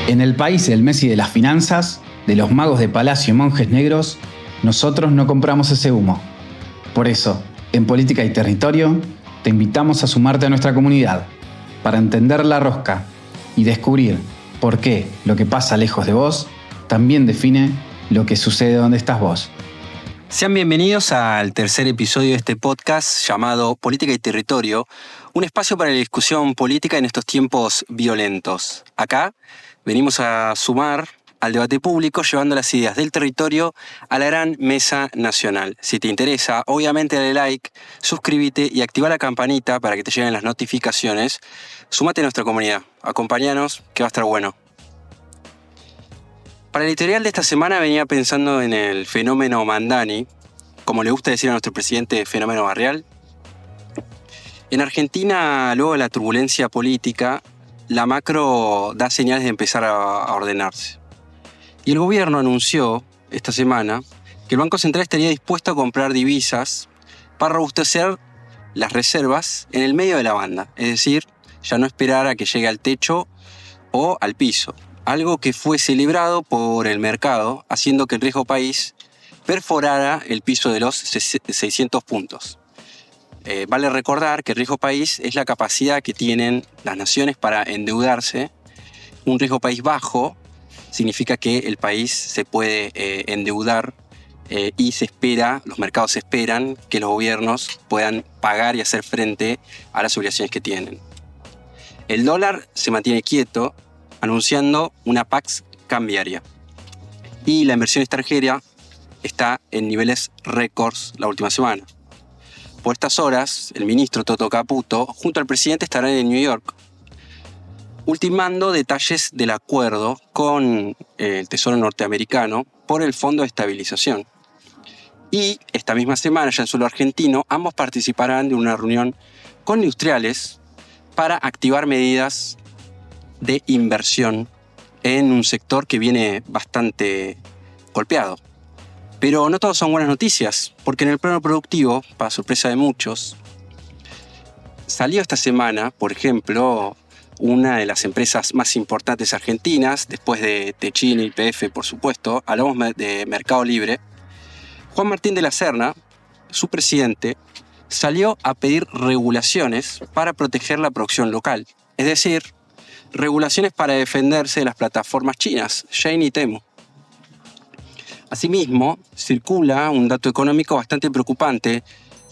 En el país del Messi de las finanzas, de los magos de palacio y monjes negros, nosotros no compramos ese humo. Por eso, en Política y Territorio, te invitamos a sumarte a nuestra comunidad para entender la rosca y descubrir por qué lo que pasa lejos de vos también define lo que sucede donde estás vos. Sean bienvenidos al tercer episodio de este podcast llamado Política y Territorio, un espacio para la discusión política en estos tiempos violentos. Acá venimos a sumar al debate público llevando las ideas del territorio a la gran mesa nacional. Si te interesa, obviamente dale like, suscríbete y activa la campanita para que te lleguen las notificaciones. Súmate a nuestra comunidad, acompáñanos que va a estar bueno. Para el editorial de esta semana venía pensando en el fenómeno Mandani, como le gusta decir a nuestro presidente, fenómeno barrial. En Argentina, luego de la turbulencia política, la macro da señales de empezar a ordenarse. Y el gobierno anunció esta semana que el Banco Central estaría dispuesto a comprar divisas para robustecer las reservas en el medio de la banda, es decir, ya no esperar a que llegue al techo o al piso. Algo que fue celebrado por el mercado, haciendo que el riesgo país perforara el piso de los 600 puntos. Vale recordar que el riesgo país es la capacidad que tienen las naciones para endeudarse. Un riesgo país bajo significa que el país se puede endeudar y los mercados esperan que los gobiernos puedan pagar y hacer frente a las obligaciones que tienen. El dólar se mantiene quieto, anunciando una pax cambiaria. Y la inversión extranjera está en niveles récords la última semana. Por estas horas, el ministro Toto Caputo, junto al presidente, estarán en New York, ultimando detalles del acuerdo con el Tesoro norteamericano por el Fondo de Estabilización. Y esta misma semana, ya en suelo argentino, ambos participarán de una reunión con industriales para activar medidas de inversión en un sector que viene bastante golpeado. Pero no todos son buenas noticias, porque en el plano productivo, para sorpresa de muchos, salió esta semana, por ejemplo, una de las empresas más importantes argentinas, después de Techin y YPF, por supuesto, hablamos de Mercado Libre. Juan Martín de la Serna, su presidente, salió a pedir regulaciones para proteger la producción local, es decir, regulaciones para defenderse de las plataformas chinas, Shein y Temu. Asimismo, circula un dato económico bastante preocupante,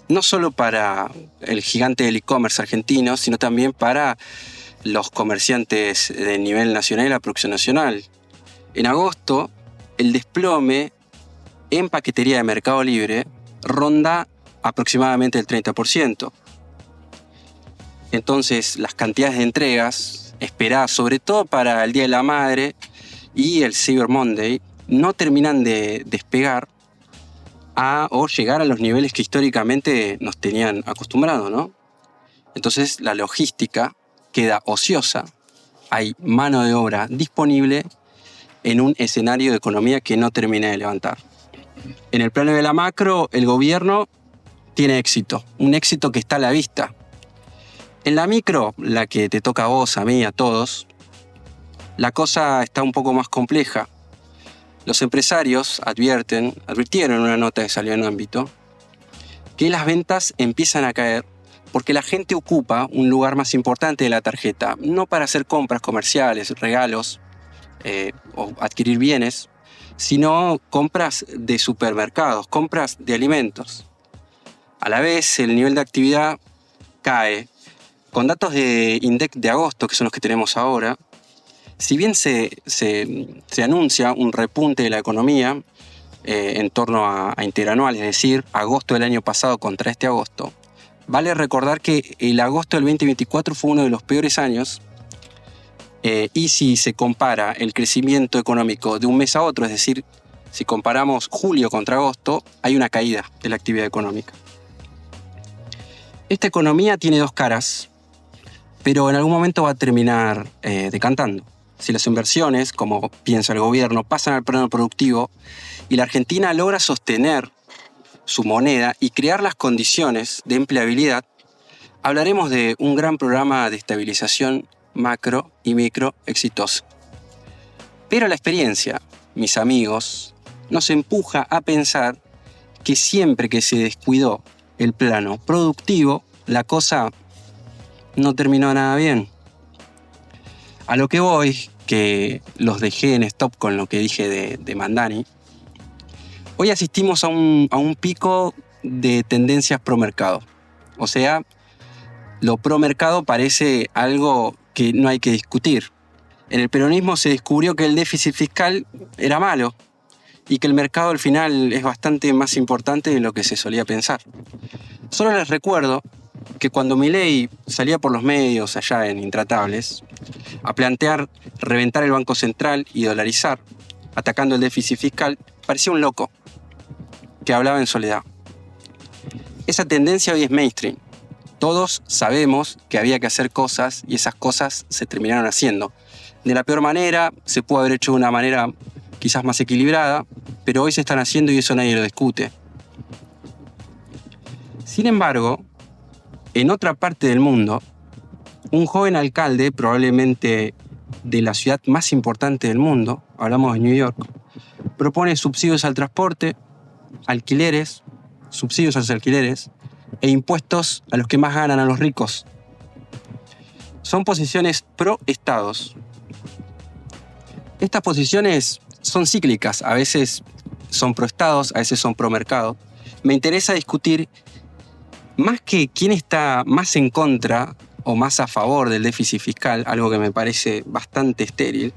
no solo para el gigante del e-commerce argentino, sino también para los comerciantes de nivel nacional y la producción nacional. En agosto, el desplome en paquetería de Mercado Libre ronda aproximadamente el 30%. Entonces, las cantidades de entregas esperadas, sobre todo para el Día de la Madre y el Cyber Monday, no terminan de despegar o llegar a los niveles que históricamente nos tenían acostumbrados, ¿no? Entonces la logística queda ociosa, hay mano de obra disponible en un escenario de economía que no termina de levantar. En el plano de la macro, el gobierno tiene éxito, un éxito que está a la vista. En la micro, la que te toca a vos, a mí, a todos, la cosa está un poco más compleja. Los empresarios advirtieron en una nota que salió en ámbito, que las ventas empiezan a caer porque la gente ocupa un lugar más importante de la tarjeta, no para hacer compras comerciales, regalos o adquirir bienes, sino compras de supermercados, compras de alimentos. A la vez, el nivel de actividad cae. Con datos de INDEC de agosto, que son los que tenemos ahora, si bien se anuncia un repunte de la economía en torno a interanual, es decir, agosto del año pasado contra este agosto, vale recordar que el agosto del 2024 fue uno de los peores años y si se compara el crecimiento económico de un mes a otro, es decir, si comparamos julio contra agosto, hay una caída de la actividad económica. Esta economía tiene dos caras, pero en algún momento va a terminar decantando. Si las inversiones, como piensa el gobierno, pasan al plano productivo y la Argentina logra sostener su moneda y crear las condiciones de empleabilidad, hablaremos de un gran programa de estabilización macro y micro exitoso. Pero la experiencia, mis amigos, nos empuja a pensar que siempre que se descuidó el plano productivo, la cosa no terminó nada bien. A lo que voy, que los dejé en stop con lo que dije de Mamdani, hoy asistimos a un pico de tendencias pro mercado. O sea, lo pro mercado parece algo que no hay que discutir. En el peronismo se descubrió que el déficit fiscal era malo y que el mercado al final es bastante más importante de lo que se solía pensar. Solo les recuerdo que cuando Milei salía por los medios allá en Intratables a plantear reventar el Banco Central y dolarizar, atacando el déficit fiscal, parecía un loco que hablaba en soledad. Esa tendencia hoy es mainstream. Todos sabemos que había que hacer cosas y esas cosas se terminaron haciendo. De la peor manera, se pudo haber hecho de una manera quizás más equilibrada, pero hoy se están haciendo y eso nadie lo discute. Sin embargo, en otra parte del mundo, un joven alcalde, probablemente de la ciudad más importante del mundo, hablamos de New York, propone subsidios al transporte, subsidios a los alquileres e impuestos a los que más ganan, a los ricos. Son posiciones pro-estados. Estas posiciones son cíclicas, a veces son pro-estados, a veces son pro-mercado. Me interesa discutir más que quién está más en contra o más a favor del déficit fiscal, algo que me parece bastante estéril.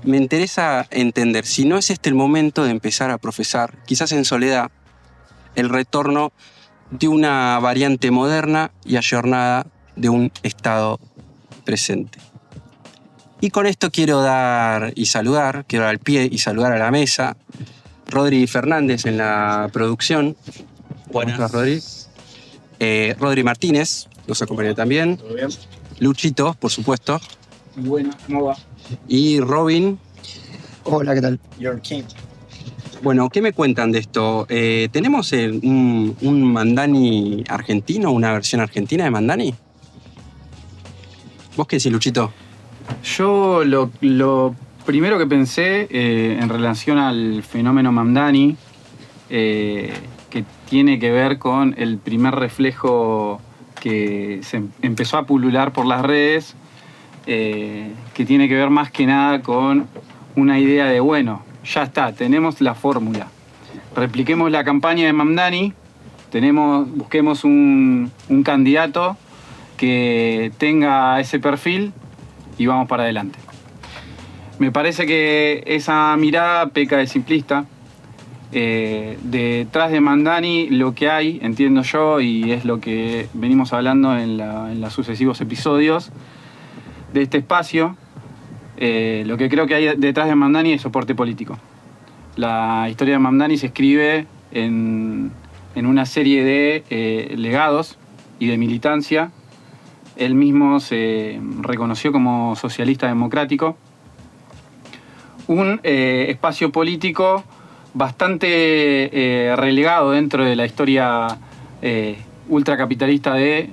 Me interesa entender si no es este el momento de empezar a profesar, quizás en soledad, el retorno de una variante moderna y ayornada de un Estado presente. Y con esto quiero dar al pie y saludar a la mesa. Rodri Fernández en la producción. Buenas, Rodri. Rodri Martínez nos acompaña también. ¿Todo bien? Luchito, por supuesto. Muy bueno, ¿cómo va? Y Robin. Hola, ¿qué tal? Your King. Bueno, ¿qué me cuentan de esto? ¿Tenemos un Mamdani argentino, una versión argentina de Mamdani? ¿Vos qué decís, Luchito? Yo lo primero que pensé en relación al fenómeno Mamdani, que tiene que ver con el primer reflejo que se empezó a pulular por las redes, que tiene que ver más que nada con una idea de, bueno, ya está, tenemos la fórmula. Repliquemos la campaña de Mamdani, busquemos un candidato que tenga ese perfil y vamos para adelante. Me parece que esa mirada peca de simplista. Detrás de Mamdani lo que hay, entiendo yo, y es lo que venimos hablando en los sucesivos episodios de este espacio, lo que creo que hay detrás de Mamdani es soporte político. La historia de Mamdani se escribe en una serie de legados y de militancia. Él mismo se reconoció como socialista democrático. Un espacio político bastante relegado dentro de la historia ultracapitalista de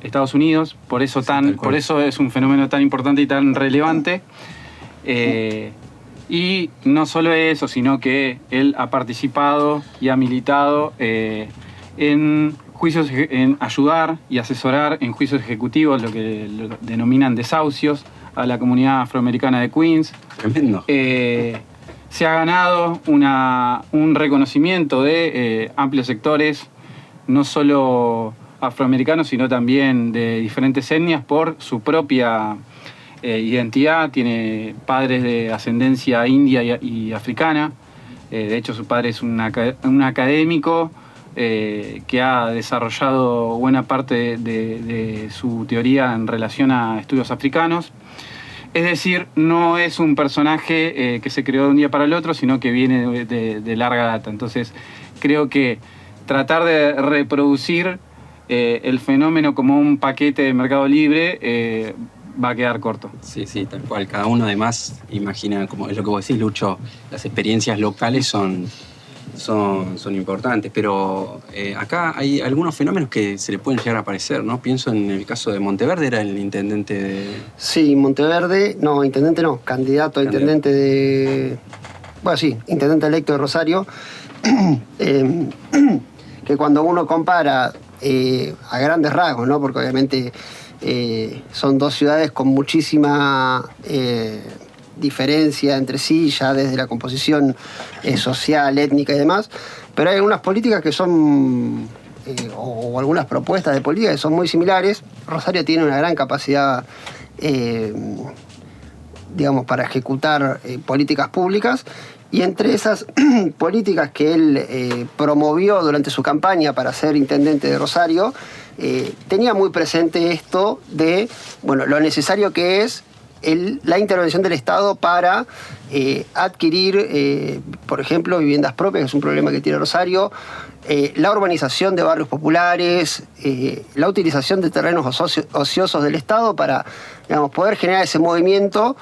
Estados Unidos, por eso es un fenómeno tan importante y tan relevante. Y no solo eso, sino que él ha participado y ha militado en juicios, en ayudar y asesorar en juicios ejecutivos, lo que lo denominan desahucios, a la comunidad afroamericana de Queens. Tremendo. Se ha ganado un reconocimiento de amplios sectores, no solo afroamericanos, sino también de diferentes etnias por su propia identidad. Tiene padres de ascendencia india y africana. De hecho, su padre es un académico que ha desarrollado buena parte de su teoría en relación a estudios africanos. Es decir, no es un personaje que se creó de un día para el otro, sino que viene de larga data. Entonces, creo que tratar de reproducir el fenómeno como un paquete de mercado libre va a quedar corto. Sí, tal cual. Cada uno además imagina, como es lo que vos decís, Lucho, las experiencias locales son son importantes, pero acá hay algunos fenómenos que se le pueden llegar a aparecer, ¿no? Pienso en el caso de Monteverde, era el intendente de... Sí, Monteverde, no, intendente no, candidato a intendente de... Bueno, sí, intendente electo de Rosario, que cuando uno compara a grandes rasgos, ¿no? Porque obviamente son dos ciudades con muchísima diferencia entre sí, ya desde la composición social, étnica y demás, pero hay algunas políticas que son, o algunas propuestas de política que son muy similares. Rosario tiene una gran capacidad, digamos, para ejecutar políticas públicas, y entre esas políticas que él promovió durante su campaña para ser intendente de Rosario, tenía muy presente esto de, bueno, lo necesario que es la intervención del Estado para adquirir, por ejemplo, viviendas propias, que es un problema que tiene Rosario, la urbanización de barrios populares, la utilización de terrenos ociosos del Estado para, digamos, poder generar ese movimiento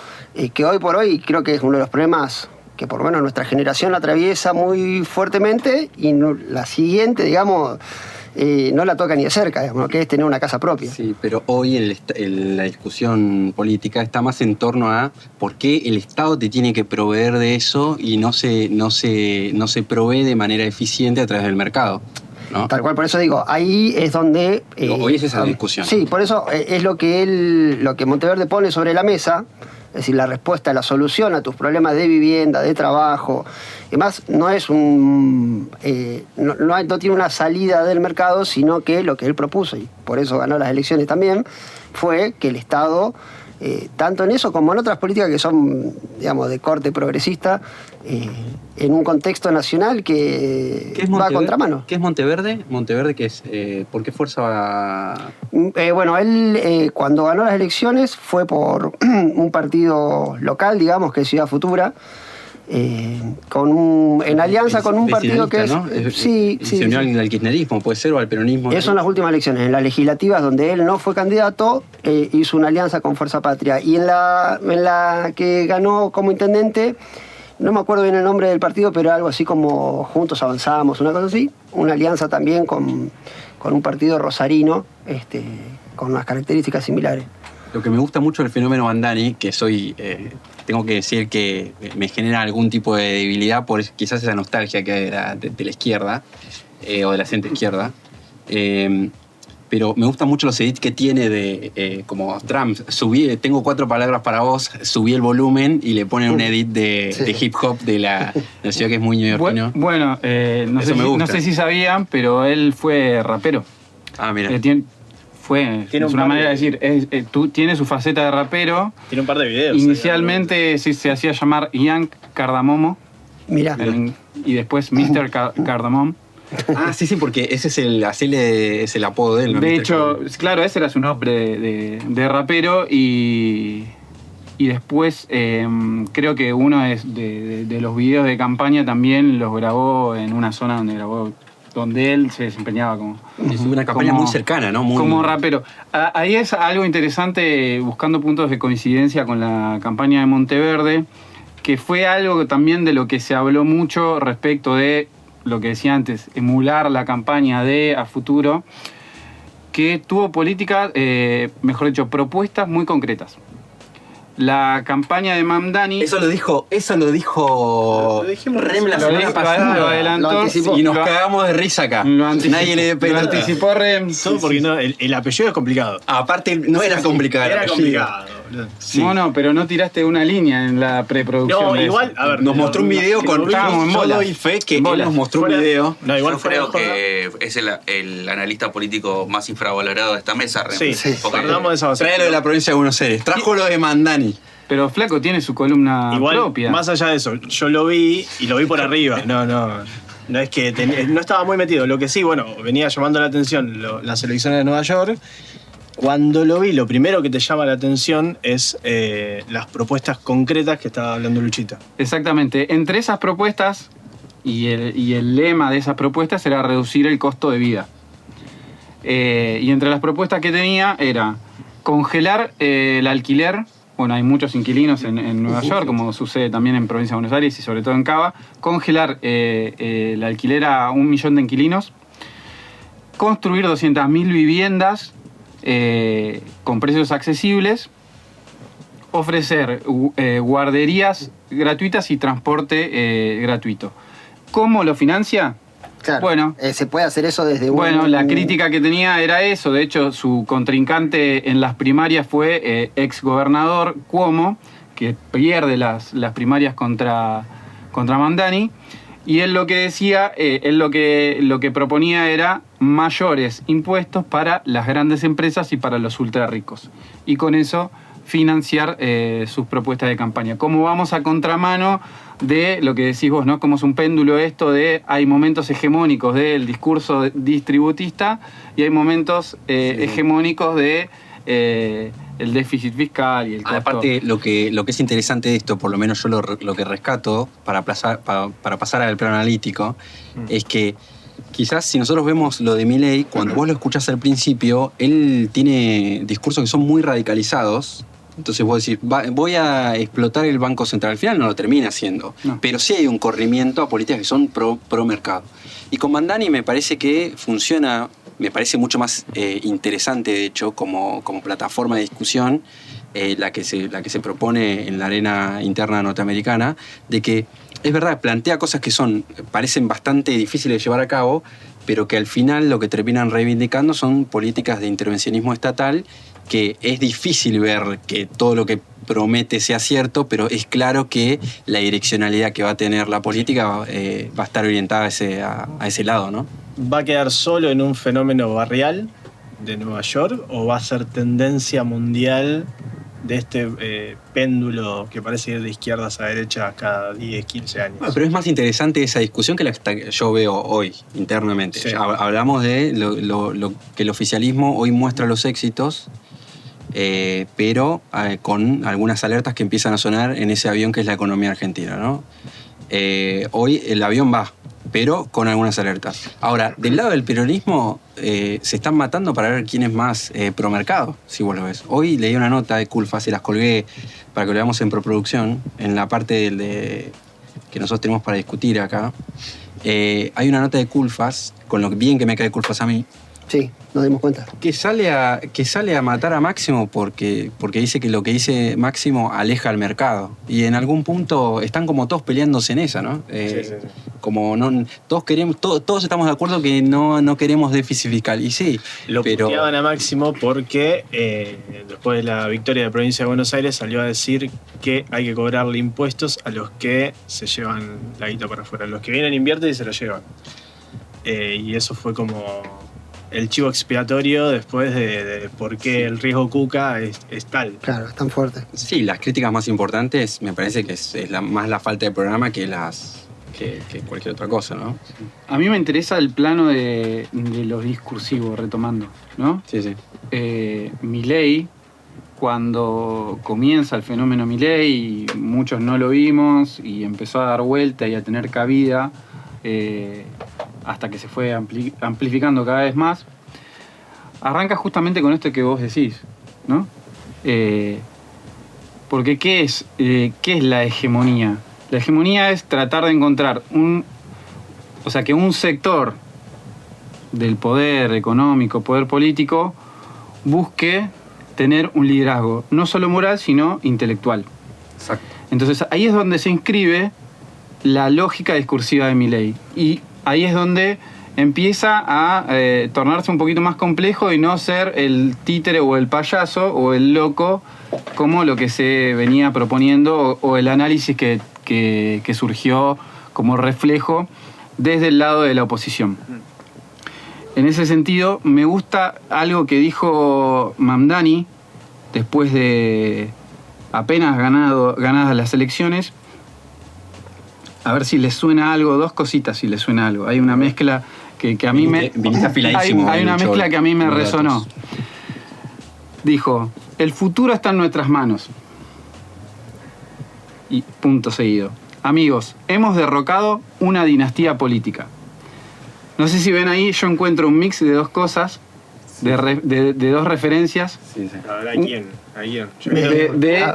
que hoy por hoy creo que es uno de los problemas que por lo menos nuestra generación la atraviesa muy fuertemente, y la siguiente, digamos, no la toca ni de cerca, digamos, que es tener una casa propia. Sí, pero hoy la discusión política está más en torno a por qué el Estado te tiene que proveer de eso y no se provee de manera eficiente a través del mercado, ¿no? Tal cual, por eso digo, ahí es donde... hoy es esa discusión. Sí, por eso es lo que Monteverde pone sobre la mesa. Es decir, la respuesta, la solución a tus problemas de vivienda, de trabajo. Además, no es no tiene una salida del mercado, sino que lo que él propuso, y por eso ganó las elecciones también, fue que el Estado, tanto en eso como en otras políticas que son, digamos, de corte progresista, en un contexto nacional que va a contramano. ¿Qué es Monteverde? ¿Monteverde qué es? ¿Por qué fuerza va...? Bueno, él cuando ganó las elecciones fue por un partido local, digamos, que es Ciudad Futura, en alianza con un partido que es... ¿no? Sí. Se unió al kirchnerismo, puede ser, o al peronismo. Eso en las últimas elecciones. En las legislativas, donde él no fue candidato, hizo una alianza con Fuerza Patria. Y en la que ganó como intendente, no me acuerdo bien el nombre del partido, pero algo así como Juntos Avanzamos, una cosa así. Una alianza también con un partido rosarino, con unas características similares. Lo que me gusta mucho del fenómeno Mamdani, que tengo que decir que me genera algún tipo de debilidad por quizás esa nostalgia que hay de la izquierda, o de la centro izquierda, pero me gustan mucho los edits que tiene de, como Trump, tengo 4 palabras para vos, subí el volumen y le ponen un edit de hip hop de la ciudad que es muy neoyorquino. Bueno, no sé si sabían, pero él fue rapero. Ah, mira. Es una manera de decir, tiene su faceta de rapero. Tiene un par de videos. Inicialmente se hacía llamar Young Cardamomo. Mira. Y después Mr. Cardamom. Ah, sí, porque ese es el apodo de él, ¿no? De hecho, claro, ese era su nombre de rapero, y después creo que uno de los videos de campaña también los grabó en una zona donde él se desempeñaba como... Es una campaña muy cercana, ¿no? Como rapero. Ahí es algo interesante, buscando puntos de coincidencia con la campaña de Monteverde, que fue algo también de lo que se habló mucho respecto de lo que decía antes, emular la campaña de A Futuro, que tuvo políticas, mejor dicho, propuestas muy concretas. La campaña de Mamdani... Eso lo dijo Rem la semana pasada. Lo adelantó. Y nos cagamos de risa acá. Nadie le dio pelota. Lo anticipó Rem. Solo porque no, el apellido es complicado. Aparte, no era complicado. Era complicado. Sí. No, pero no tiraste una línea en la preproducción. No, igual, a ver. Nos mostró un video con... Estábamos en Yo bolas. doy fe que él nos mostró un video. No, igual yo creo que es el analista político más infravalorado de esta mesa, Rem. Sí, Porque hablamos de esa base. Trae lo de la provincia de Buenos Aires. Trajo lo de Mamdani. Pero Flaco tiene su columna igual, propia. Más allá de eso, yo lo vi y lo vi por arriba. No es que no estaba muy metido. Lo que sí, bueno, venía llamando la atención las elecciones de Nueva York. Cuando lo vi, lo primero que te llama la atención es las propuestas concretas que estaba hablando Luchita. Exactamente. Entre esas propuestas, y el lema de esas propuestas era reducir el costo de vida. Y entre las propuestas que tenía era congelar el alquiler bueno, hay muchos inquilinos en Nueva York, como sucede también en Provincia de Buenos Aires y sobre todo en Cava, congelar el alquiler a 1 millón de inquilinos, construir 200.000 viviendas con precios accesibles, ofrecer guarderías gratuitas y transporte gratuito. ¿Cómo lo financia? Claro, bueno, se puede hacer eso desde Bueno, la crítica que tenía era eso. De hecho, su contrincante en las primarias fue ex gobernador Cuomo, que pierde las primarias contra Mamdani. Y él lo que decía, él lo que proponía era mayores impuestos para las grandes empresas y para los ultra ricos. Y con eso financiar sus propuestas de campaña. ¿Cómo vamos a contramano de lo que decís vos, ¿no? Como es un péndulo esto de hay momentos hegemónicos del discurso distributista y hay momentos hegemónicos de el déficit fiscal y el costo. Aparte, lo que es interesante de esto, por lo menos yo lo que rescato para pasar al plano analítico, es que quizás si nosotros vemos lo de Milei, cuando vos lo escuchás al principio, él tiene discursos que son muy radicalizados. Entonces vos decís, voy a explotar el Banco Central. Al final no lo termina haciendo. No. Pero sí hay un corrimiento a políticas que son pro mercado. Y con Mamdani me parece que funciona, me parece mucho más interesante, de hecho, como plataforma de discusión, la que se propone en la arena interna norteamericana, de que es verdad, plantea cosas que parecen bastante difíciles de llevar a cabo, pero que al final lo que terminan reivindicando son políticas de intervencionismo estatal, que es difícil ver que todo lo que promete sea cierto, pero es claro que la direccionalidad que va a tener la política va a estar orientada a ese lado, ¿no? ¿Va a quedar solo en un fenómeno barrial de Nueva York o va a ser tendencia mundial de este péndulo que parece ir de izquierdas a derechas cada 10, 15 años? Pero es más interesante esa discusión que la que yo veo hoy internamente. Sí. Hablamos de lo que el oficialismo hoy muestra los éxitos, pero con algunas alertas que empiezan a sonar en ese avión que es la economía argentina, ¿no? Hoy el avión va, pero con algunas alertas. Ahora, del lado del peronismo se están matando para ver quién es más promercado, si vos lo ves. Hoy leí una nota de Culfas, se las colgué para que lo veamos en proproducción, en la parte que nosotros tenemos para discutir acá. Hay una nota de Culfas, con lo bien que me cae Culfas a mí. Sí, nos dimos cuenta. Que sale a matar a Máximo porque dice que lo que dice Máximo aleja al mercado. Y en algún punto están como todos peleándose en esa, ¿no? Sí. Como no, todos estamos de acuerdo que no queremos déficit fiscal. Y sí, lo puteaban a Máximo porque después de la victoria de la provincia de Buenos Aires salió a decir que hay que cobrarle impuestos a los que se llevan la guita para afuera. Los que vienen invierten y se lo llevan. Y eso fue como el chivo expiatorio después de por qué el riesgo Cuca es tal. Claro, es tan fuerte. Sí, las críticas más importantes me parece que es más la falta de programa que cualquier otra cosa, ¿no? A mí me interesa el plano de lo discursivo, retomando, ¿no? Sí. Milei, cuando comienza el fenómeno Milei, muchos no lo vimos y empezó a dar vuelta y a tener cabida, hasta que se fue amplificando cada vez más, arranca justamente con esto que vos decís, ¿no? Porque ¿qué es la hegemonía? La hegemonía es tratar de encontrar que un sector del poder económico, poder político, busque tener un liderazgo, no solo moral, sino intelectual. Exacto. Entonces ahí es donde se inscribe la lógica discursiva de Milei. Y ahí es donde empieza a tornarse un poquito más complejo y no ser el títere o el payaso o el loco como lo que se venía proponiendo o el análisis que surgió como reflejo desde el lado de la oposición. En ese sentido, me gusta algo que dijo Mamdani después de apenas ganadas las elecciones. A ver si les suena algo, dos cositas si les suena algo. Hay una mezcla que a mí me... Hay una mezcla que a mí me resonó. Dijo, el futuro está en nuestras manos. Y punto seguido. Amigos, hemos derrocado una dinastía política. No sé si ven ahí, yo encuentro un mix de dos cosas. de dos referencias. Sí, sí. A ver, ¿a quién?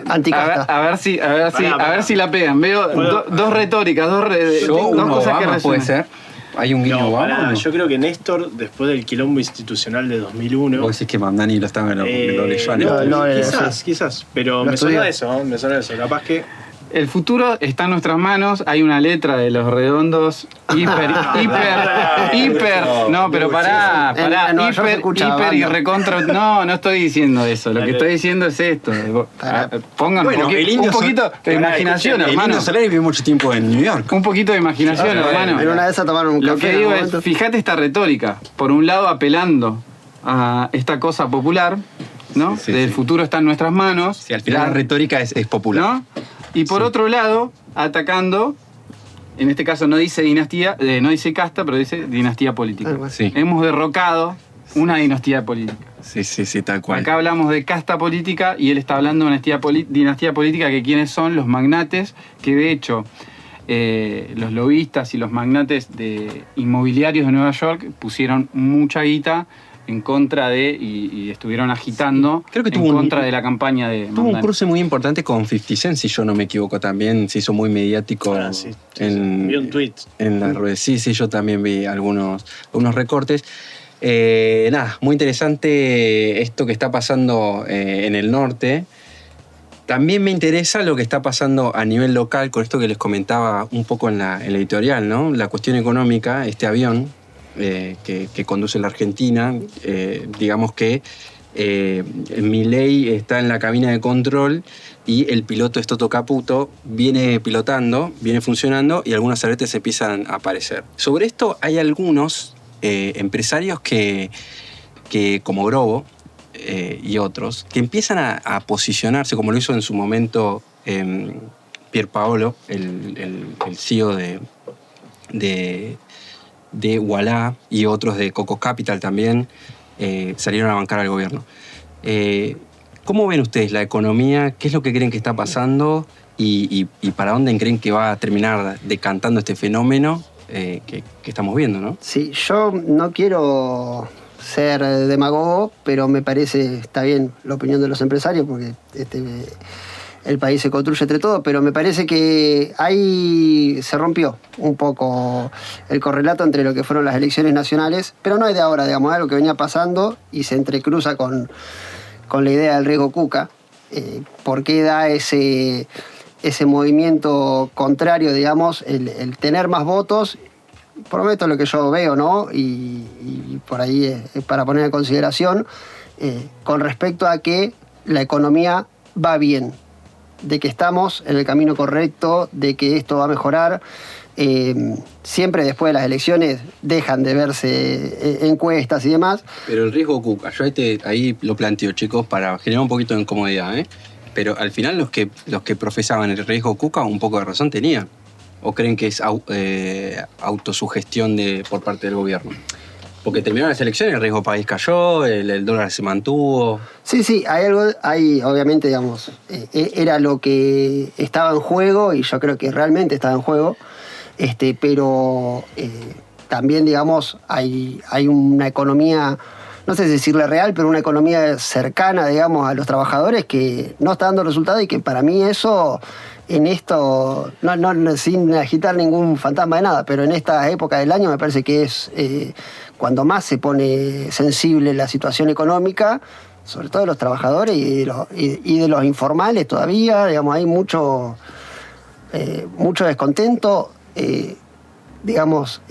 Anticasta. A ver si la pegan. Veo dos retóricas, dos cosas que Obama puede resuenan. ser. Hay un guiño No, Obama. pará, ¿no? yo creo que Néstor, después del quilombo institucional de 2001... Vos decís que Mamdani lo estaba lo leyó. no, quizás, pero Lo me suena estudió. eso, me suena eso. Capaz que... El futuro está en nuestras manos. Hay una letra de Los Redondos hiper. No, pero pará, En Nueva York se escucha hiper y banda. recontra. No estoy diciendo eso. Lo que estoy diciendo es esto. Pongan Bueno, un poquito de imaginación, El hermano. Indio Solari vivió mucho tiempo en New York. Un poquito de imaginación, hermano. En una de esas tomaron un Lo café. que en digo algún es, momento. fíjate esta retórica. Por un lado, apelando a esta cosa popular, ¿no? Sí, sí, Del sí. futuro está en nuestras manos. Si al final la retórica es popular. ¿No? Y por otro lado, atacando, en este caso no dice dinastía, no dice casta, pero dice dinastía política. Ah, bueno. Sí, Hemos derrocado una dinastía política. sí, tal cual. Acá hablamos de casta política y él está hablando de dinastía política, que quiénes son los magnates, que de hecho los lobistas y los magnates de inmobiliarios de Nueva York pusieron mucha guita en contra de, y estuvieron agitando Creo que en tuvo un- contra de la campaña de Tuvo un Mamdani. cruce muy importante con 50 Cent, si yo no me equivoco también. Se hizo muy mediático Sí. en, Vi un tweet. en las redes. Sí, yo también vi algunos recortes. Nada, muy interesante esto que está pasando en el norte. También me interesa lo que está pasando a nivel local, con esto que les comentaba un poco en la editorial, ¿no? La cuestión económica, este avión que conduce la Argentina, digamos que Milei está en la cabina de control y el piloto es Toto Caputo, viene pilotando, viene funcionando y algunos aretes empiezan a aparecer. Sobre esto hay algunos empresarios que como Grobo y otros, que empiezan a posicionarse, como lo hizo en su momento Pierpaolo, el CEO de Ualá y otros de Coco Capital también, salieron a bancar al gobierno. ¿Cómo ven ustedes la economía? ¿Qué es lo que creen que está pasando? ¿Y para dónde creen que va a terminar decantando este fenómeno que estamos viendo, ¿no? Sí, yo no quiero ser demagogo, pero me parece, está bien la opinión de los empresarios, porque el país se construye entre todos, pero me parece que ahí se rompió un poco el correlato entre lo que fueron las elecciones nacionales, pero no es de ahora, digamos, es algo que venía pasando y se entrecruza con la idea del riesgo Cuca. ¿Por qué da ese movimiento contrario, digamos, el tener más votos? Por lo menos lo que yo veo, ¿no? Y por ahí es para poner en consideración, con respecto a que la economía va bien, de que estamos en el camino correcto, de que esto va a mejorar. Siempre después de las elecciones dejan de verse encuestas y demás. Pero el riesgo Cuca, yo ahí lo planteo, chicos, para generar un poquito de incomodidad, ¿eh? Pero al final los que profesaban el riesgo Cuca un poco de razón tenían. ¿O creen que es autosugestión por parte del gobierno? Porque terminaron las elecciones, el riesgo país cayó, el dólar se mantuvo. Sí, hay obviamente, digamos, era lo que estaba en juego y yo creo que realmente estaba en juego, pero también, digamos, hay una economía, no sé si decirle real, pero una economía cercana, digamos, a los trabajadores que no está dando resultados y que para mí eso, en esto, no sin agitar ningún fantasma de nada, pero en esta época del año me parece que es cuando más se pone sensible la situación económica, sobre todo de los trabajadores y de los informales todavía, digamos, hay mucho descontento, digamos,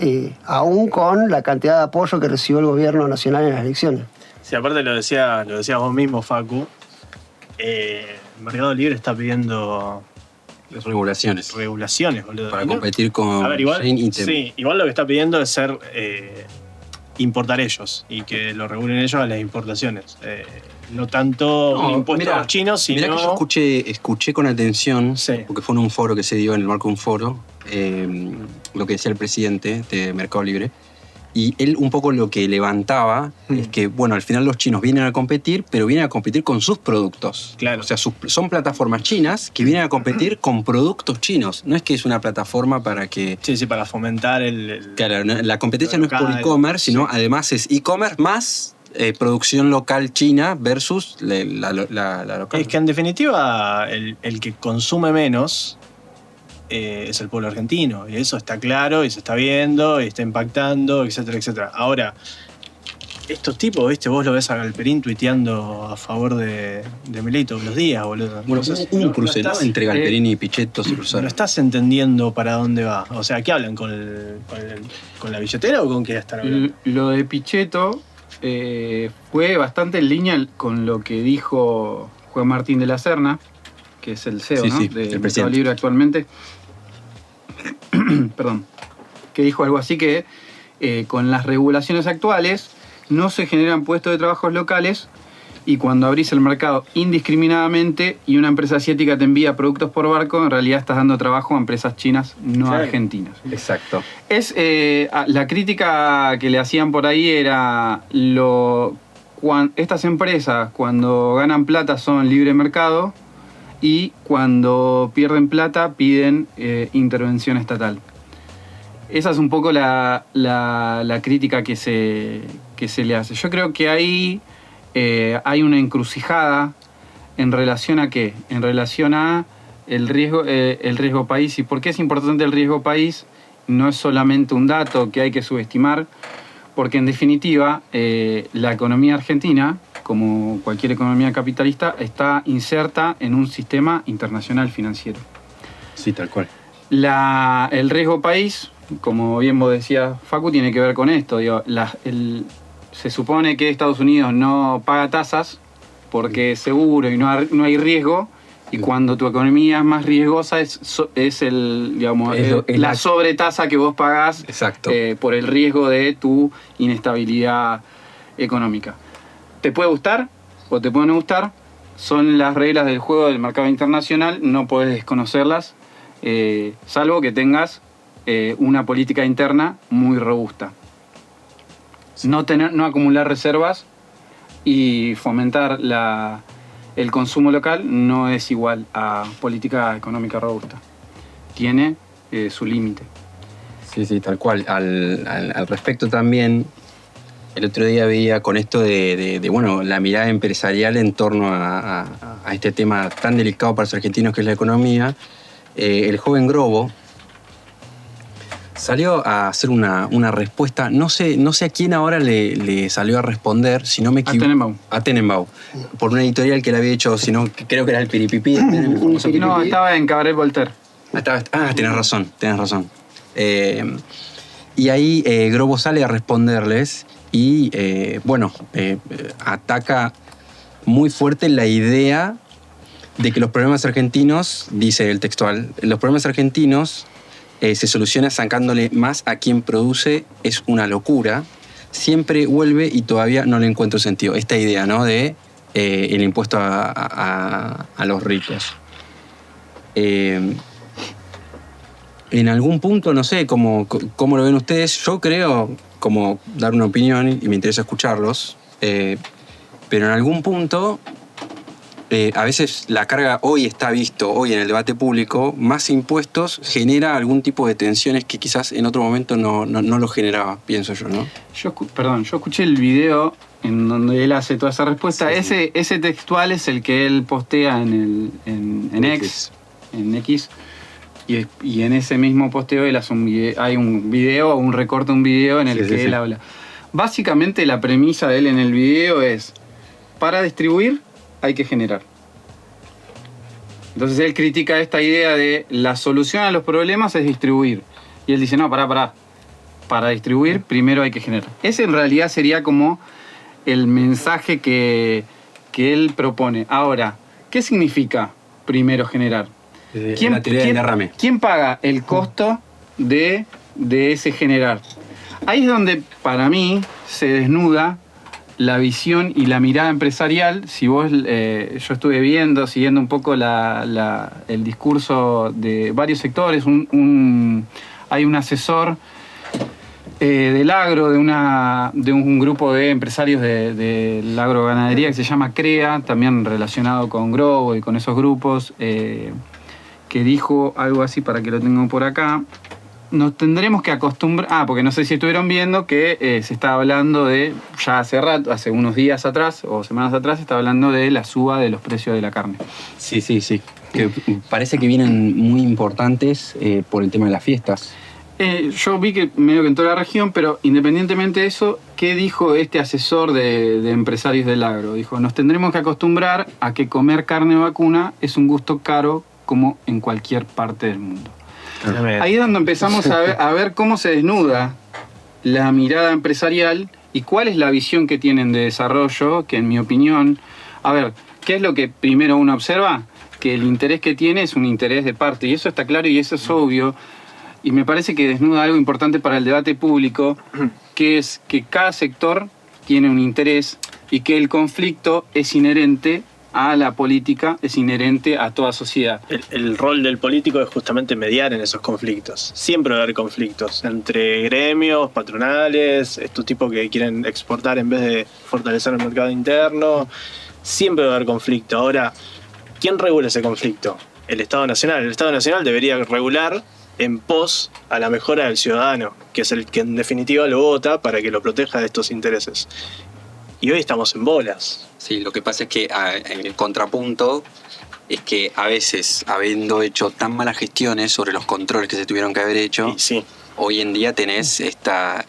aún con la cantidad de apoyo que recibió el gobierno nacional en las elecciones. Sí, aparte lo decías vos mismo, Facu, el Mercado Libre está pidiendo Las regulaciones. regulaciones, boludo. Para Y no- competir con A ver, igual, Shein y Temu. sí, igual lo que está pidiendo es importar ellos y que lo regulen ellos a las importaciones. No tanto un impuesto a los chinos, sino... Mirá que yo escuché con atención, Sí. porque fue en un foro que se dio en el marco de un foro, lo que decía el presidente de Mercado Libre. Y él un poco lo que levantaba es que, bueno, al final los chinos vienen a competir, pero vienen a competir con sus productos. Claro. O sea, son plataformas chinas que vienen a competir con productos chinos. No es que es una plataforma para que... Sí, para fomentar el Claro, la competencia no es por local. e-commerce, sino además es e-commerce más producción local china versus la local. Es que en definitiva el que consume menos es el pueblo argentino, y eso está claro y se está viendo y está impactando, etcétera, etcétera. Ahora, estos tipos, ¿viste? Vos lo ves a Galperín tuiteando a favor de Milei todos los días, boludo. Bueno, Entonces, un cruce, ¿no? Entre Galperín y Pichetto se no cruzaron. estás entendiendo para dónde va. O sea, ¿qué hablan? ¿Con la billetera o con qué están hablando? Lo de Pichetto fue bastante en línea con lo que dijo Juan Martín de la Serna, que es el CEO, Sí, ¿no? sí, de el Mercado presidente. Libre actualmente. Perdón. Que dijo algo así que con las regulaciones actuales no se generan puestos de trabajo locales, y cuando abrís el mercado indiscriminadamente y una empresa asiática te envía productos por barco, en realidad estás dando trabajo a empresas chinas, no Claro. argentinas. Exacto. La crítica que le hacían por ahí era estas empresas cuando ganan plata son libre mercado, y cuando pierden plata piden intervención estatal. Esa es un poco la crítica que se le hace. Yo creo que ahí hay una encrucijada en relación a qué, en relación a el riesgo país. ¿Y por qué es importante el riesgo país? No es solamente un dato que hay que subestimar, porque en definitiva la economía argentina, como cualquier economía capitalista, está inserta en un sistema internacional financiero. Sí, tal cual. El riesgo país, como bien vos decías, Facu, tiene que ver con esto. Digo, se supone que Estados Unidos no paga tasas porque es seguro y no hay riesgo, y cuando tu economía es más riesgosa es la sobretasa que vos pagás. Exacto. Por el riesgo de tu inestabilidad económica. ¿Te puede gustar o te puede no gustar? Son las reglas del juego del mercado internacional, no podés desconocerlas, salvo que tengas una política interna muy robusta. No acumular reservas y fomentar el consumo local no es igual a política económica robusta. Tiene su límite. Sí, tal cual. Al respecto también, el otro día veía con esto de la mirada empresarial en torno a este tema tan delicado para los argentinos que es la economía. El joven Grobo salió a hacer una respuesta, no sé a quién ahora le salió a responder, si no me equivoco. A Tenenbaum. Por una editorial que le había hecho, creo que era el Piripipí. No, estaba en Cabaret Voltaire. Tenés razón. Y ahí Grobo sale a responderles y, ataca muy fuerte la idea de que los problemas argentinos, dice el textual, los problemas argentinos se soluciona sacándole más a quien produce, es una locura. Siempre vuelve y todavía no le encuentro sentido. Esta idea, ¿no? De el impuesto a los ricos. En algún punto, no sé cómo lo ven ustedes. Yo creo, como dar una opinión, y me interesa escucharlos, pero en algún punto, a veces la carga hoy en el debate público, más impuestos genera algún tipo de tensiones que quizás en otro momento no lo generaba, pienso yo, ¿no? Yo escuché el video en donde él hace toda esa respuesta. Sí. Ese textual es el que él postea en X. Y en ese mismo posteo él hace un recorte de un video en el que él habla. Básicamente la premisa de él en el video es: para distribuir hay que generar. Entonces él critica esta idea de la solución a los problemas es distribuir. Y él dice, no, pará. Para distribuir primero hay que generar. Ese en realidad sería como el mensaje que él propone. Ahora, ¿qué significa primero generar? ¿Quién paga el costo de ese generar? Ahí es donde para mí se desnuda la visión y la mirada empresarial. Si vos, yo estuve siguiendo un poco el discurso de varios sectores. Hay un asesor del agro, de un grupo de empresarios de la agroganadería que se llama CREA, también relacionado con Grobo y con esos grupos, que dijo algo así, para que lo tengan por acá. nos tendremos que acostumbrar... porque no sé si estuvieron viendo que se está hablando de, ya hace rato, hace unos días atrás o semanas atrás, se está hablando de la suba de los precios de la carne. Sí. Que parece que vienen muy importantes por el tema de las fiestas. Yo vi que medio que en toda la región, pero independientemente de eso, ¿qué dijo este asesor de empresarios del agro? Dijo, nos tendremos que acostumbrar a que comer carne vacuna es un gusto caro como en cualquier parte del mundo. Ahí es donde empezamos a ver cómo se desnuda la mirada empresarial y cuál es la visión que tienen de desarrollo, que en mi opinión... A ver, ¿qué es lo que primero uno observa? Que el interés que tiene es un interés de parte, y eso está claro y eso es obvio. Y me parece que desnuda algo importante para el debate público, que es que cada sector tiene un interés y que el conflicto es inherente a la política, es inherente a toda sociedad. El rol del político es justamente mediar en esos conflictos. Siempre va a haber conflictos entre gremios, patronales, estos tipos que quieren exportar en vez de fortalecer el mercado interno. Siempre va a haber conflicto. Ahora, ¿quién regula ese conflicto? El Estado Nacional. El Estado Nacional debería regular en pos a la mejora del ciudadano, que es el que en definitiva lo vota para que lo proteja de estos intereses. Y hoy estamos en bolas. Sí, lo que pasa es que el contrapunto es que a veces, habiendo hecho tan malas gestiones sobre los controles que se tuvieron que haber hecho, sí. Hoy en día tenés esta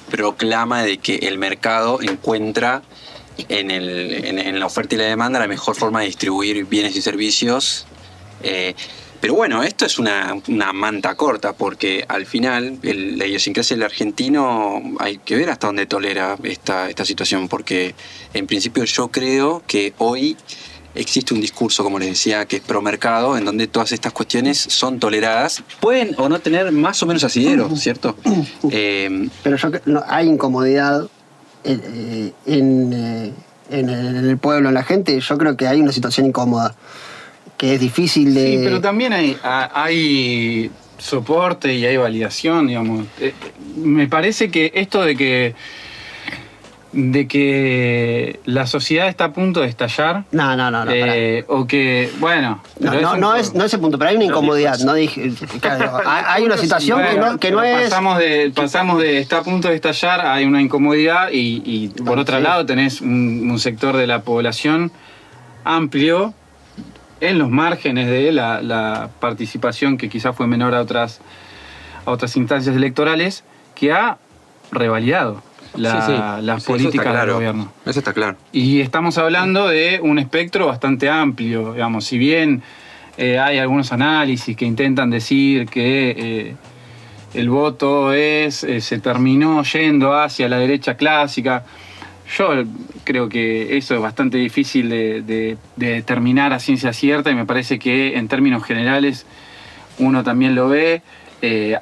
proclama de que el mercado encuentra en la oferta y la demanda la mejor forma de distribuir bienes y servicios. Pero bueno, esto es una manta corta, porque al final la idiosincrasia del argentino hay que ver hasta dónde tolera esta situación, porque en principio yo creo que hoy existe un discurso, como les decía, que es pro mercado, en donde todas estas cuestiones son toleradas. Pueden o no tener más o menos asidero, ¿cierto? Pero hay incomodidad en el pueblo, en la gente. Yo creo que hay una situación incómoda, que es difícil de... Sí, pero también hay soporte y hay validación, digamos. Me parece que esto de que la sociedad está a punto de estallar... No. O que, bueno... No es ese punto, pero hay una incomodidad. No dije, claro, hay una situación que no es... Pasamos de está a punto de estallar, hay una incomodidad y por otro lado tenés un sector de la población amplio en los márgenes de la participación, que quizás fue menor a otras instancias electorales, que ha revalidado las políticas del gobierno. Eso está claro. Y estamos hablando de un espectro bastante amplio, digamos. Si bien hay algunos análisis que intentan decir que el voto se terminó yendo hacia la derecha clásica, yo creo que eso es bastante difícil de determinar a ciencia cierta, y me parece que en términos generales uno también lo ve.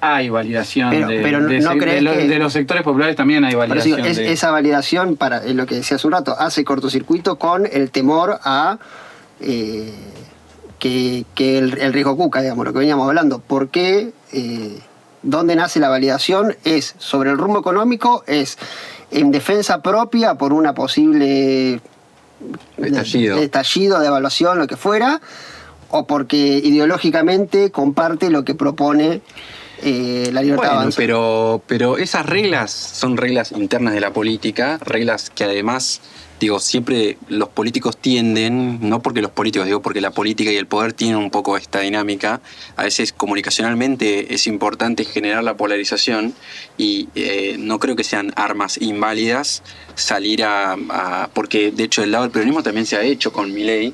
Hay validación de los sectores populares, también hay validación. Esa validación, para lo que decía hace un rato, hace cortocircuito con el temor a que el riesgo cuca, digamos, lo que veníamos hablando. ¿Por qué? ¿Dónde nace la validación? Es sobre el rumbo económico, es en defensa propia por una posible estallido de evaluación, lo que fuera, o porque ideológicamente comparte lo que propone la libertad de avanza. Pero esas reglas son reglas internas de la política, reglas que además, siempre los políticos tienden, no porque los políticos, porque la política y el poder tienen un poco esta dinámica. A veces comunicacionalmente es importante generar la polarización y no creo que sean armas inválidas salir porque de hecho del lado del peronismo también se ha hecho con Milei.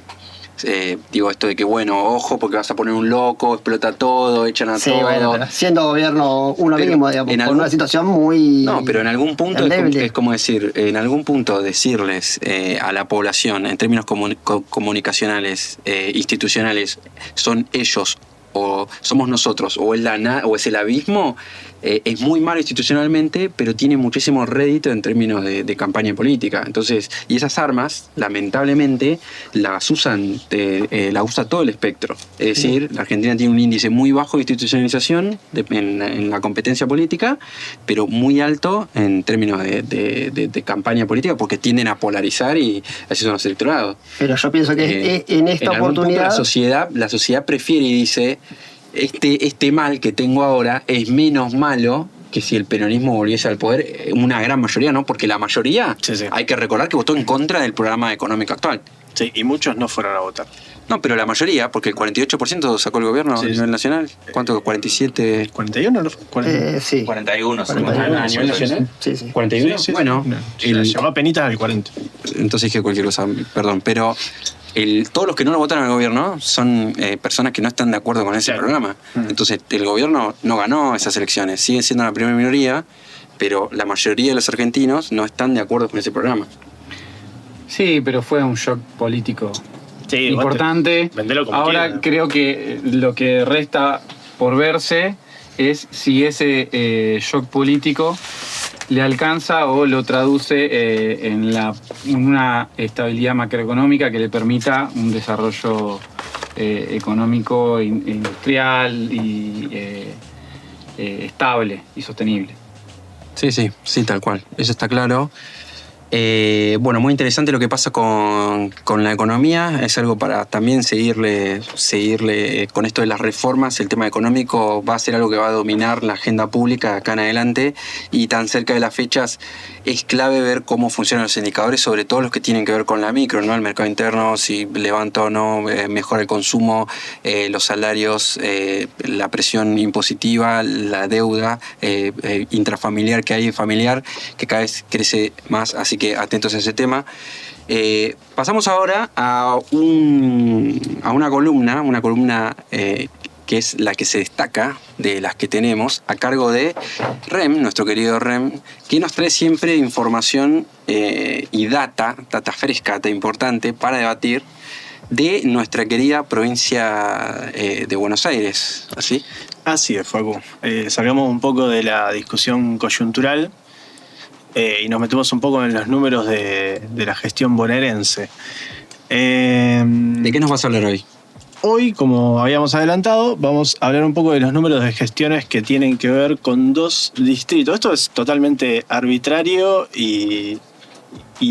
Esto de que ojo porque vas a poner un loco, explota todo, echan a todo. Bueno, siendo gobierno uno mismo, digamos, por una situación muy... No, pero en algún punto es como decir, en algún punto decirles a la población, en términos comunicacionales, institucionales, son ellos o somos nosotros, o es el abismo, es muy malo institucionalmente, pero tiene muchísimo rédito en términos de campaña política. Entonces, y esas armas, lamentablemente, la usa todo el espectro. Es decir, la Argentina tiene un índice muy bajo de institucionalización en la competencia política, pero muy alto en términos de campaña política, porque tienden a polarizar y así son los electorados. Pero yo pienso que en esta oportunidad... La sociedad prefiere y dice... este mal que tengo ahora es menos malo que si el peronismo volviese al poder, una gran mayoría, ¿no? Porque la mayoría, hay que recordar que votó en contra del programa económico actual. Sí, y muchos no fueron a votar. No, pero la mayoría, porque el 48% sacó el gobierno a nivel nacional. ¿Cuánto? ¿47? ¿41 no fue? Sí. 41, sí. ¿A nivel nacional? Sí, sí. ¿41? Sí. Bueno, Llegó a penitas al 40. entonces dije cualquier cosa, perdón, pero todos los que no lo votaron al gobierno son personas que no están de acuerdo con ese programa. Entonces el gobierno no ganó esas elecciones, siguen siendo la primera minoría, pero la mayoría de los argentinos no están de acuerdo con ese programa. Sí, pero fue un shock político importante. Vendelo como Ahora quiera. creo que lo que resta por verse es si ese shock político le alcanza o lo traduce en una estabilidad macroeconómica que le permita un desarrollo económico, industrial y estable y sostenible. Sí, tal cual. Eso está claro. Bueno, muy interesante lo que pasa con la economía. Es algo para también seguirle con esto de las reformas. El tema económico va a ser algo que va a dominar la agenda pública acá en adelante, y tan cerca de las fechas es clave ver cómo funcionan los indicadores, sobre todo los que tienen que ver con la micro, ¿no? El mercado interno, si levanta o no, mejora el consumo, los salarios, la presión impositiva, la deuda intrafamiliar que hay, familiar, que cada vez crece más, así que atentos a ese tema. Pasamos ahora a una columna que es la que se destaca de las que tenemos, a cargo de Rem, nuestro querido Rem, que nos trae siempre información y data fresca, data importante para debatir de nuestra querida provincia de Buenos Aires. ¿Así? Así es, Facu. Salgamos un poco de la discusión coyuntural y nos metemos un poco en los números de la gestión bonaerense. ¿De qué nos vas a hablar hoy? Hoy, como habíamos adelantado, vamos a hablar un poco de los números de gestiones que tienen que ver con 2 distritos. Esto es totalmente arbitrario y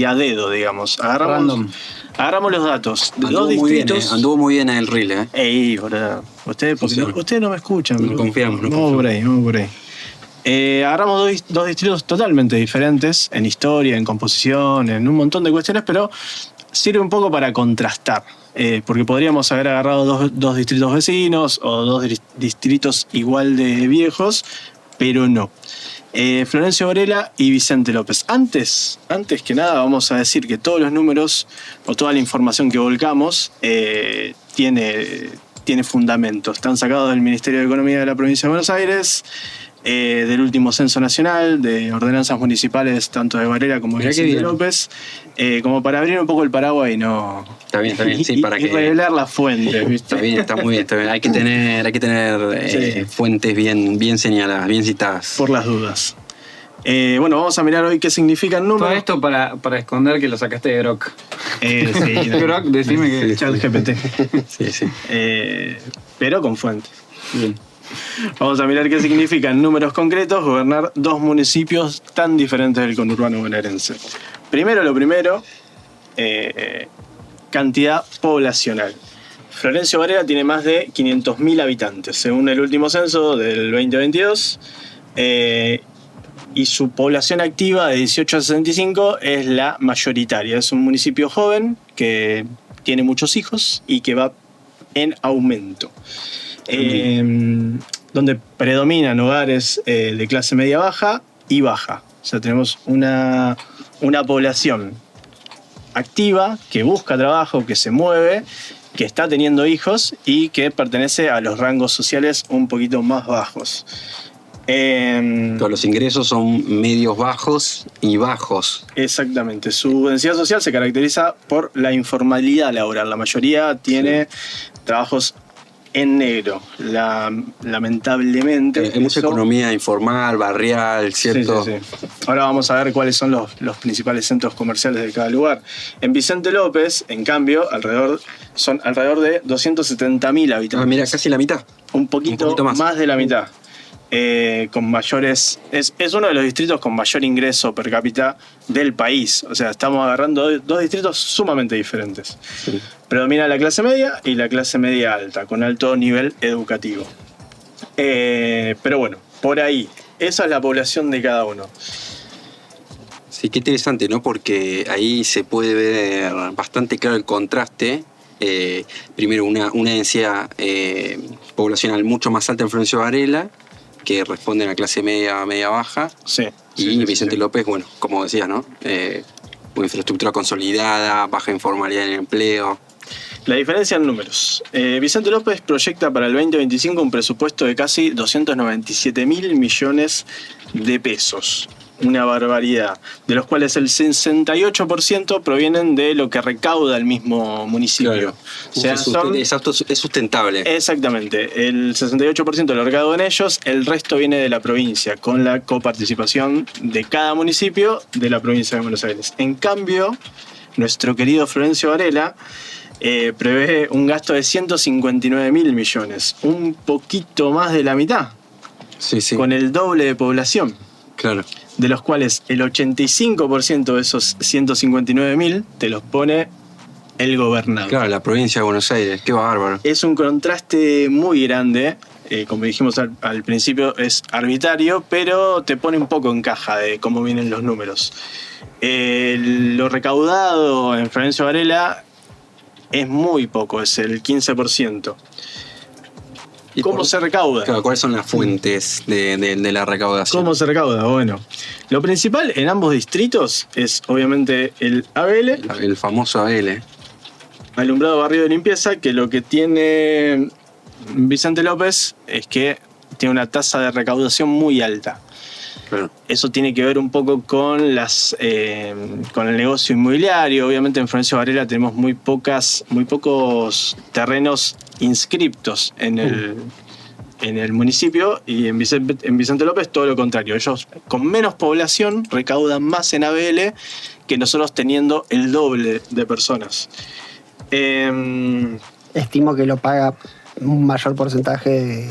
a dedo, digamos. Agarramos los datos de 2 distritos. Anduvo muy bien el reel, Ey, boludo. Ustedes no me escuchan. No confiamos. Vamos por ahí. Agarramos 2 distritos totalmente diferentes en historia, en composición, en un montón de cuestiones, pero sirve un poco para contrastar. Porque podríamos haber agarrado dos distritos vecinos o 2 distritos igual de viejos, pero no. Florencio Varela y Vicente López. Antes que nada, vamos a decir que todos los números o toda la información que volcamos tiene fundamentos. Están sacados del Ministerio de Economía de la Provincia de Buenos Aires, del último censo nacional, de ordenanzas municipales tanto de Varela como de Vicente López, como para abrir un poco el paraguas y no... Está bien, sí, para que revelar las fuentes, ¿viste? Está muy bien. Hay que tener fuentes bien señaladas, bien citadas. Por las dudas. Bueno, vamos a mirar hoy qué significan números. Todo esto para esconder que lo sacaste de Grok. Sí. Grok, decime que... Chat GPT. Sí. Pero con fuentes. Bien. Vamos a mirar qué significan números concretos gobernar 2 municipios tan diferentes del conurbano bonaerense. Lo primero, cantidad poblacional. Florencio Varela tiene más de 500.000 habitantes, según el último censo del 2022, y su población activa de 18 a 65 es la mayoritaria. Es un municipio joven que tiene muchos hijos y que va en aumento. Donde predominan hogares de clase media baja y baja. O sea, tenemos una población activa que busca trabajo, que se mueve, que está teniendo hijos y que pertenece a los rangos sociales un poquito más bajos. Todos los ingresos son medios bajos y bajos. Exactamente. Su densidad social se caracteriza por la informalidad laboral. La mayoría tiene trabajos en negro, lamentablemente. Hay mucha economía informal, barrial, ¿cierto? Sí. Ahora vamos a ver cuáles son los principales centros comerciales de cada lugar. En Vicente López, en cambio, son alrededor de 270.000 habitantes. Mira, casi la mitad. Un poquito más de la mitad. Con mayores... Es uno de los distritos con mayor ingreso per cápita del país. O sea, estamos agarrando 2 distritos sumamente diferentes. Sí. Predomina la clase media y la clase media alta, con alto nivel educativo. Pero bueno, por ahí. Esa es la población de cada uno. Sí, qué interesante, ¿no? Porque ahí se puede ver bastante claro el contraste. Primero, una densidad poblacional mucho más alta en Florencio Varela, que responde a la clase media baja. Sí. Y Vicente López, bueno, como decías, ¿no? Una infraestructura consolidada, baja informalidad en el empleo. La diferencia en números. Vicente López proyecta para el 2025 un presupuesto de casi 297.000 millones de pesos. Una barbaridad, de los cuales el 68% provienen de lo que recauda el mismo municipio. Claro. O sea, Es sustentable. Exactamente, el 68% lo recaudan ellos, el resto viene de la provincia, con la coparticipación de cada municipio de la provincia de Buenos Aires. En cambio, nuestro querido Florencio Varela prevé un gasto de 159.000 millones, un poquito más de la mitad, Sí. con el doble de población. Claro. De los cuales el 85% de esos 159.000 te los pone el gobernador. Claro, la provincia de Buenos Aires, qué bárbaro. Es un contraste muy grande, como dijimos al principio, es arbitrario, pero te pone un poco en caja de cómo vienen los números. Lo recaudado en Florencio Varela es muy poco, es el 15%. ¿Cómo se recauda? Claro, ¿cuáles son las fuentes de la recaudación? ¿Cómo se recauda? Bueno, lo principal en ambos distritos es obviamente el ABL, El famoso ABL. alumbrado barrio de limpieza, que lo que tiene Vicente López es que tiene una tasa de recaudación muy alta. Claro. Eso tiene que ver un poco con con el negocio inmobiliario. Obviamente en Florencio Varela tenemos muy pocos terrenos inscriptos en el municipio, y en Vicente López todo lo contrario. Ellos con menos población recaudan más en ABL que nosotros teniendo el doble de personas. Estimo que lo paga un mayor porcentaje